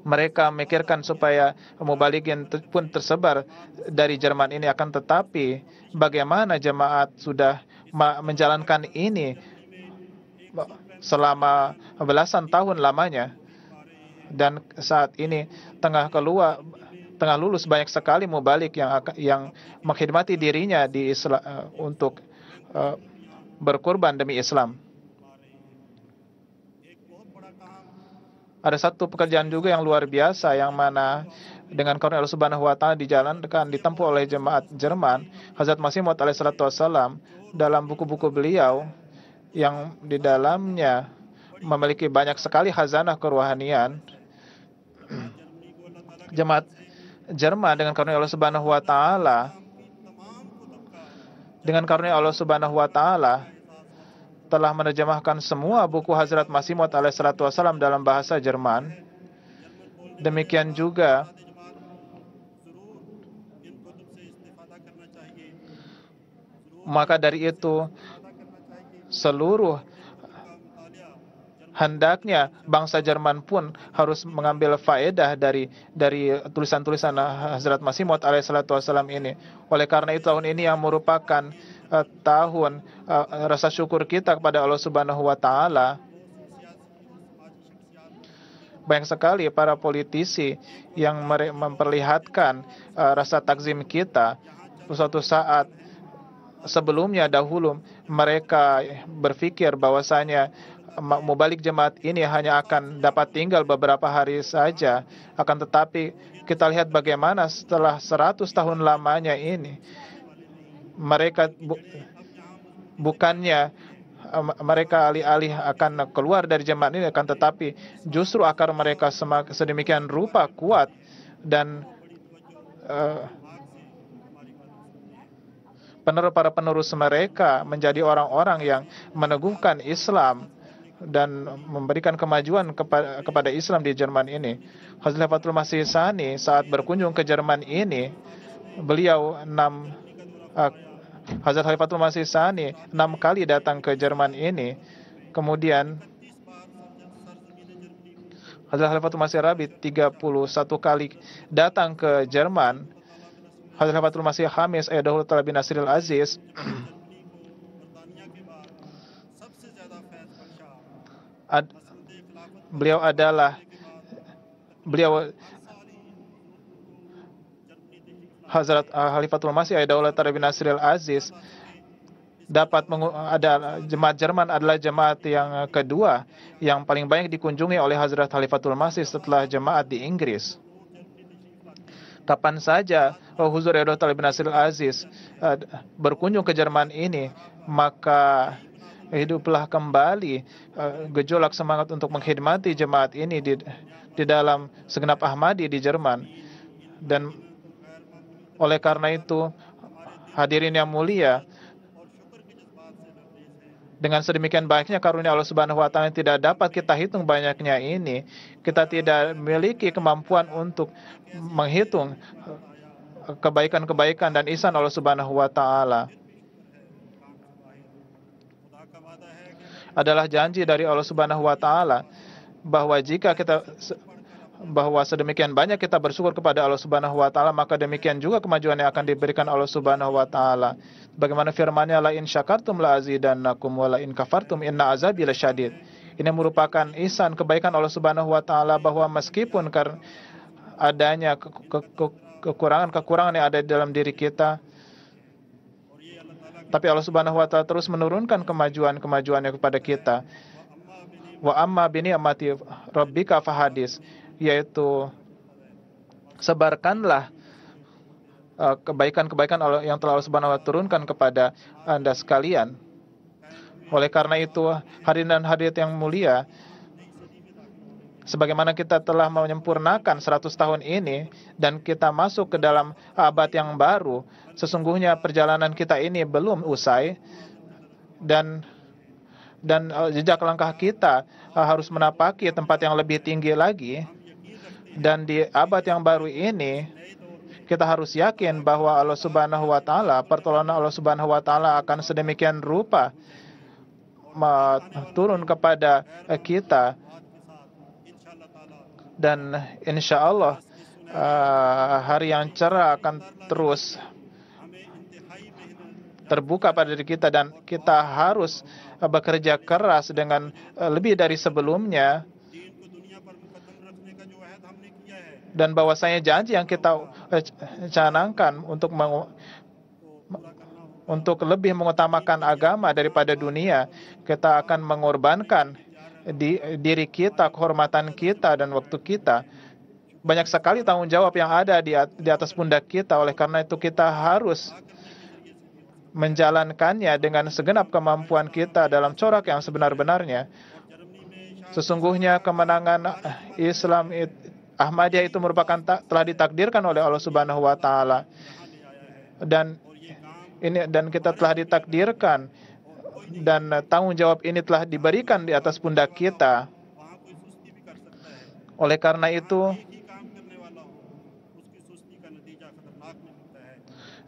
mereka memikirkan supaya mubalikin pun tersebar dari Jerman ini. Akan tetapi bagaimana jemaat sudah menjalankan ini selama belasan tahun lamanya, dan saat ini tengah lulus banyak sekali mubalik yang mengkhidmati dirinya di Islam, untuk berkorban demi Islam. Ada satu pekerjaan juga yang luar biasa, yang mana dengan karunia Allah Subhanahu wa taala ditempuh oleh jemaat Jerman. Hazrat Masih Maud alaihi salatu wassalam dalam buku-buku beliau yang di dalamnya memiliki banyak sekali khazanah kerohanian, jemaat Jerman dengan karunia Allah Subhanahu wa taala telah menerjemahkan semua buku Hazrat Masih Maud alaihi salatu wassalam dalam bahasa Jerman. Demikian juga maka dari itu seluruh hendaknya bangsa Jerman pun harus mengambil faedah dari tulisan-tulisan Hazrat Masih Maud alaihi salatu wassalam ini. Oleh karena itu tahun ini yang merupakan tahun rasa syukur kita kepada Allah Subhanahu wa taala. Banyak sekali para politisi yang memperlihatkan rasa takzim kita. Suatu saat sebelumnya dahulu mereka berpikir bahwasanya mubalik jemaat ini hanya akan dapat tinggal beberapa hari saja. Akan tetapi kita lihat bagaimana setelah 100 tahun lamanya ini, mereka bukannya mereka alih-alih akan keluar dari jemaat ini, akan tetapi justru akar mereka sedemikian rupa kuat, dan para penerus mereka menjadi orang-orang yang meneguhkan Islam dan memberikan kemajuan kepada Islam di Jerman ini. Hazrat Khalifatul Masih Tsani saat berkunjung ke Jerman ini, beliau Hazrat Khalifatul Masih Tsani 6 kali datang ke Jerman ini. Kemudian Hazrat Khalifatul Masih Rabi 31 kali datang ke Jerman. Hazrat Khalifatul Masih Khamis Ayyadahullah bin Nasiril Aziz beliau Hazrat Khalifatul Masih Ayyadahullah bin Nasiril Aziz jemaat Jerman adalah jemaat yang kedua yang paling banyak dikunjungi oleh Hazrat Khalifatul Masih setelah jemaat di Inggris. Kapan saja Huzur Ayyadahullah bin Nasiril Aziz berkunjung ke Jerman ini, maka hiduplah kembali gejolak semangat untuk mengkhidmati jemaat ini di dalam segenap Ahmadi di Jerman. Dan oleh karena itu, hadirin yang mulia, dengan sedemikian banyaknya karunia Allah Subhanahu wa Ta'ala yang tidak dapat kita hitung banyaknya ini, kita tidak memiliki kemampuan untuk menghitung kebaikan-kebaikan dan ihsan Allah Subhanahu wa Ta'ala. Adalah janji dari Allah Subhanahu wa Ta'ala bahwa bahwa sedemikian banyak kita bersyukur kepada Allah Subhanahu wa Ta'ala, maka demikian juga kemajuan yang akan diberikan Allah Subhanahu wa Ta'ala. Bagaimana firman-Nya, la in syakartum la azidannakum wa la in kafartum inna azabi lasyadid. Ini merupakan ihsan kebaikan Allah Subhanahu wa Ta'ala bahwa meskipun karena adanya kekurangan-kekurangan yang ada di dalam diri kita, tapi Allah Subhanahu wa Ta'ala terus menurunkan kemajuan-kemajuannya kepada kita. Wa amma bi ni'mati rabbika fahadis, yaitu sebarkanlah kebaikan-kebaikan yang telah Allah Subhanahu wa Ta'ala turunkan kepada Anda sekalian. Oleh karena itu, hadirin dan hadirat yang mulia, sebagaimana kita telah menyempurnakan 100 tahun ini dan kita masuk ke dalam abad yang baru, sesungguhnya perjalanan kita ini belum usai, dan jejak langkah kita harus menapaki tempat yang lebih tinggi lagi. Dan di abad yang baru ini, kita harus yakin bahwa Allah Subhanahu wa Ta'ala, pertolongan Allah Subhanahu wa Ta'ala akan sedemikian rupa turun kepada kita, dan insya Allah hari yang cerah akan terus terbuka pada diri kita, dan kita harus bekerja keras dengan lebih dari sebelumnya. Dan bahwasanya janji yang kita canangkan untuk lebih mengutamakan agama daripada dunia, kita akan mengorbankan diri kita, kehormatan kita, dan waktu kita. Banyak sekali tanggung jawab yang ada di atas pundak kita. Oleh karena itu, kita harus menjalankannya dengan segenap kemampuan kita dalam corak yang sebenar-benarnya. Sesungguhnya kemenangan Islam Ahmadiyah itu merupakan telah ditakdirkan oleh Allah Subhanahu wa Ta'ala, dan kita telah ditakdirkan, dan tanggung jawab ini telah diberikan di atas pundak kita. Oleh karena itu,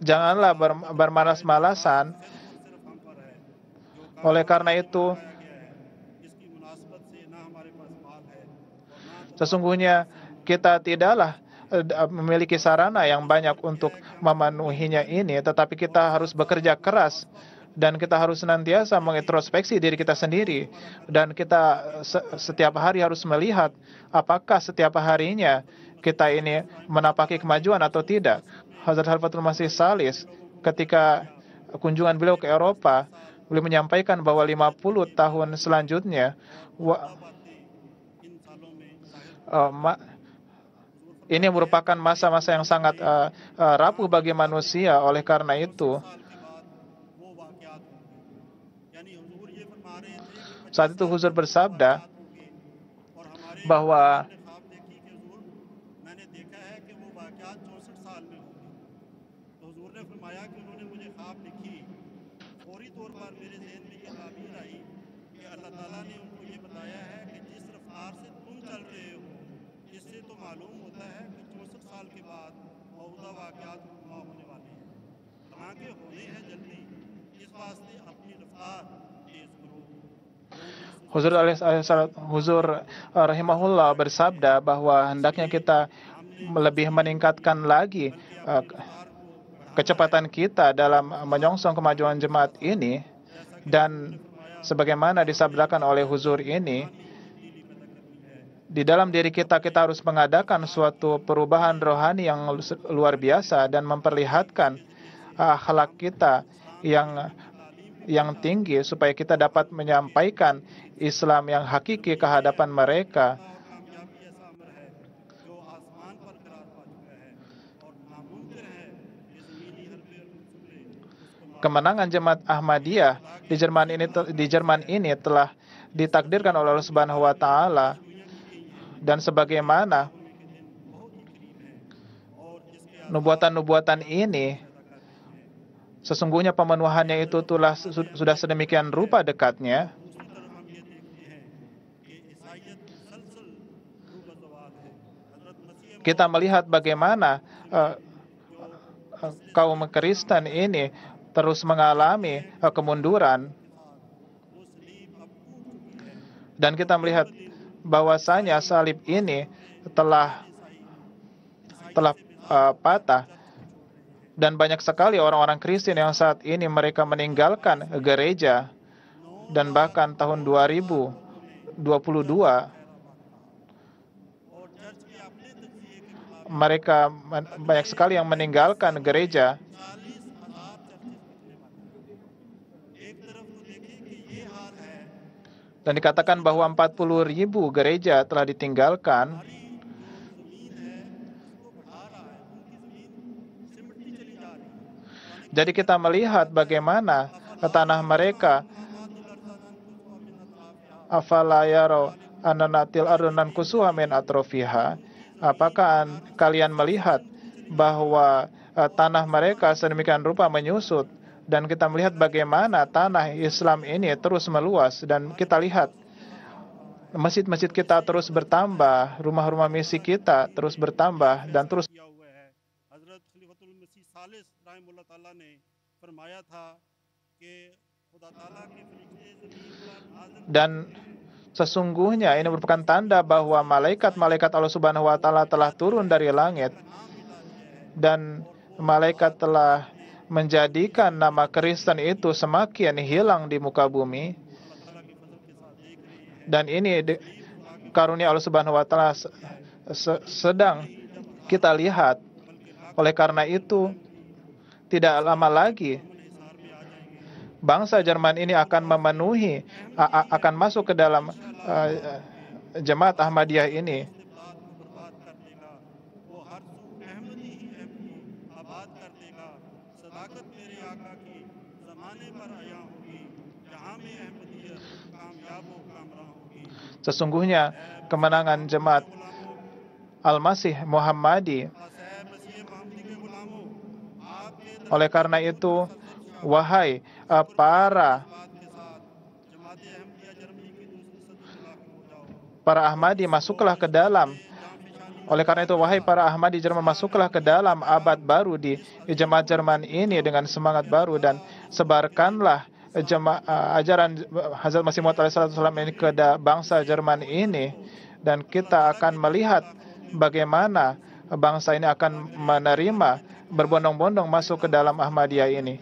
janganlah bermalas-malasan. Oleh karena itu, sesungguhnya kita tidaklah memiliki sarana yang banyak untuk memenuhinya ini, tetapi kita harus bekerja keras, dan kita harus senantiasa mengintrospeksi diri kita sendiri, dan kita setiap hari harus melihat apakah setiap harinya kita ini menapaki kemajuan atau tidak. Hazrat Khalifatul Masih Salis ketika kunjungan beliau ke Eropa, beliau menyampaikan bahwa 50 tahun selanjutnya ini merupakan masa-masa yang sangat rapuh bagi manusia. Oleh karena itu, saat itu Huzur bersabda bahwa Huzur rahimahullah bersabda bahwa hendaknya kita lebih meningkatkan lagi kecepatan kita dalam menyongsong kemajuan jemaat ini, dan sebagaimana disabdakan oleh Huzur ini, di dalam diri kita harus mengadakan suatu perubahan rohani yang luar biasa dan memperlihatkan akhlak kita yang tinggi supaya kita dapat menyampaikan Islam yang hakiki ke hadapan mereka. Kemenangan jemaat Ahmadiyah di Jerman ini telah ditakdirkan oleh Allah Subhanahu wa taala, dan sebagaimana nubuatan-nubuatan ini sesungguhnya pemenuhannya itu sudah sedemikian rupa dekatnya. Kita melihat bagaimana kaum Kristen ini terus mengalami kemunduran, dan kita melihat bahwasanya salib ini telah patah, dan banyak sekali orang-orang Kristen yang saat ini mereka meninggalkan gereja, dan bahkan tahun 2022 mereka banyak sekali yang meninggalkan gereja. Dan dikatakan bahwa 40.000 gereja telah ditinggalkan. Jadi kita melihat bagaimana tanah mereka, afala yaro ananatil ardunan kusuha min atrofiha. Apakah kalian melihat bahwa tanah mereka sedemikian rupa menyusut, dan kita melihat bagaimana tanah Islam ini terus meluas, dan kita lihat masjid-masjid kita terus bertambah, rumah-rumah misi kita terus bertambah dan terus. Dan sesungguhnya ini merupakan tanda bahwa malaikat-malaikat Allah Subhanahu wa taala telah turun dari langit, dan malaikat telah menjadikan nama Kristen itu semakin hilang di muka bumi. Dan ini karunia Allah Subhanahu wa taala sedang kita lihat. Oleh karena itu, tidak lama lagi bangsa Jerman ini akan akan masuk ke dalam jemaat Ahmadiyah ini. Sesungguhnya kemenangan jemaat Al-Masih Muhammadi. Oleh karena itu, wahai para Ahmadi, masuklah ke dalam. Oleh karena itu, wahai para Ahmadi Jerman, masuklah ke dalam abad baru di jemaat Jerman ini dengan semangat baru, dan sebarkanlah ajaran Hazrat Masih Maud alaihissalam ini ke bangsa Jerman ini, dan kita akan melihat bagaimana bangsa ini akan menerima berbondong-bondong masuk ke dalam Ahmadiyah ini.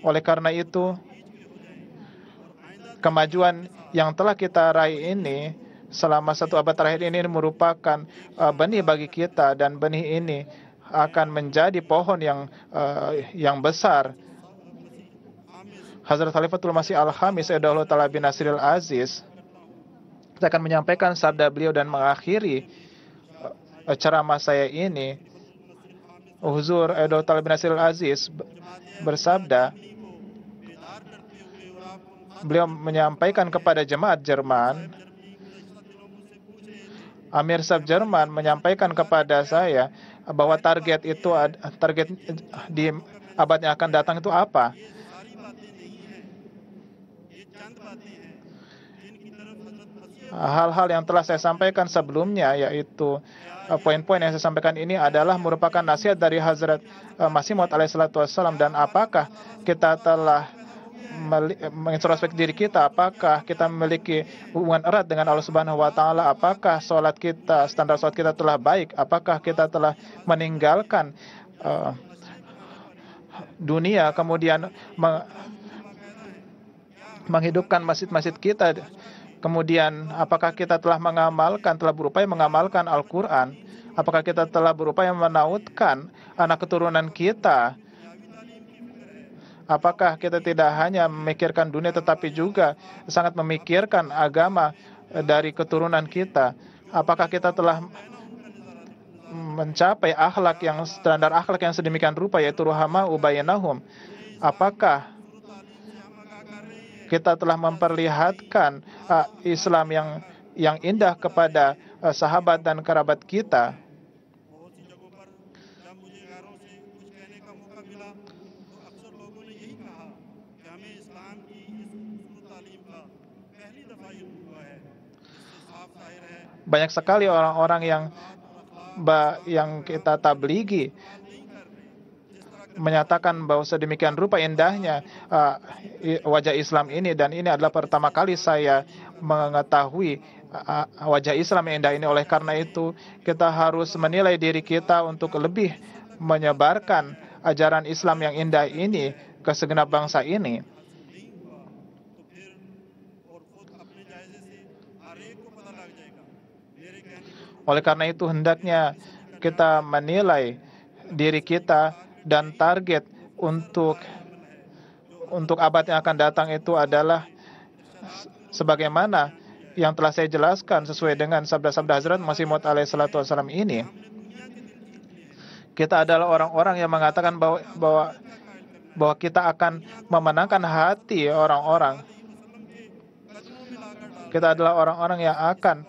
Oleh karena itu, kemajuan yang telah kita raih ini selama satu abad terakhir ini merupakan benih bagi kita, dan benih ini akan menjadi pohon yang besar. Hazrat Khalifatul Masih Al-Khamis Ayyadahullah Ta'ala bin Nasiril Aziz, saya akan menyampaikan sabda beliau dan mengakhiri ceramah saya ini. Huzur Ayyadahullah Ta'ala bin Nasiril Aziz bersabda, beliau menyampaikan kepada jemaat Jerman, Amir Sab Jerman menyampaikan kepada saya bahwa target di abad yang akan datang itu apa? hal-hal yang telah saya sampaikan sebelumnya, yaitu poin-poin yang saya sampaikan ini adalah merupakan nasihat dari Hazrat Masih Maud alaihissalatu wassalam. Dan apakah kita telah mengintrospeksi diri kita, apakah kita memiliki hubungan erat dengan Allah Subhanahu wa taala, apakah sholat kita, standar sholat kita telah baik, apakah kita telah meninggalkan dunia, kemudian menghidupkan masjid-masjid kita, kemudian apakah kita telah berupaya mengamalkan Al-Quran, apakah kita telah berupaya menautkan anak keturunan kita, apakah kita tidak hanya memikirkan dunia tetapi juga sangat memikirkan agama dari keturunan kita, apakah kita telah mencapai standar akhlak yang sedemikian rupa, yaitu ruhama ubayanahum, apakah kita telah memperlihatkan Islam yang indah kepada sahabat dan kerabat kita. Banyak sekali orang-orang yang kita tablighi menyatakan bahwa sedemikian rupa indahnya wajah Islam ini, dan ini adalah pertama kali saya mengetahui wajah Islam yang indah ini. Oleh karena itu, kita harus menilai diri kita untuk lebih menyebarkan ajaran Islam yang indah ini ke segenap bangsa ini. Oleh karena itu, hendaknya kita menilai diri kita, dan target untuk abad yang akan datang itu adalah sebagaimana yang telah saya jelaskan sesuai dengan sabda-sabda Hazrat Masih Maud alaihissalatu wassalam ini. Kita adalah orang-orang yang mengatakan bahwa kita akan memenangkan hati orang-orang. Kita adalah orang-orang yang akan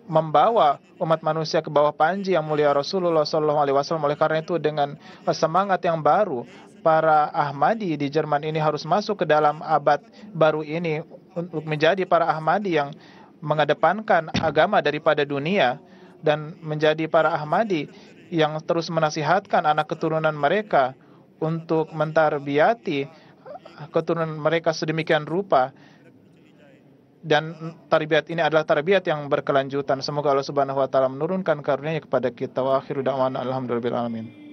membawa umat manusia ke bawah panji yang mulia Rasulullah SAW. Oleh karena itu, dengan semangat yang baru, para Ahmadi di Jerman ini harus masuk ke dalam abad baru ini untuk menjadi para Ahmadi yang mengedepankan agama daripada dunia, dan menjadi para Ahmadi yang terus menasihatkan anak keturunan mereka untuk mentarbiyati keturunan mereka sedemikian rupa. Dan tarbiyat ini adalah tarbiyat yang berkelanjutan. Semoga Allah Subhanahu wa taala menurunkan karunia-Nya kepada kita. Wa akhiru da'wana alhamdulillahirabbil alamin.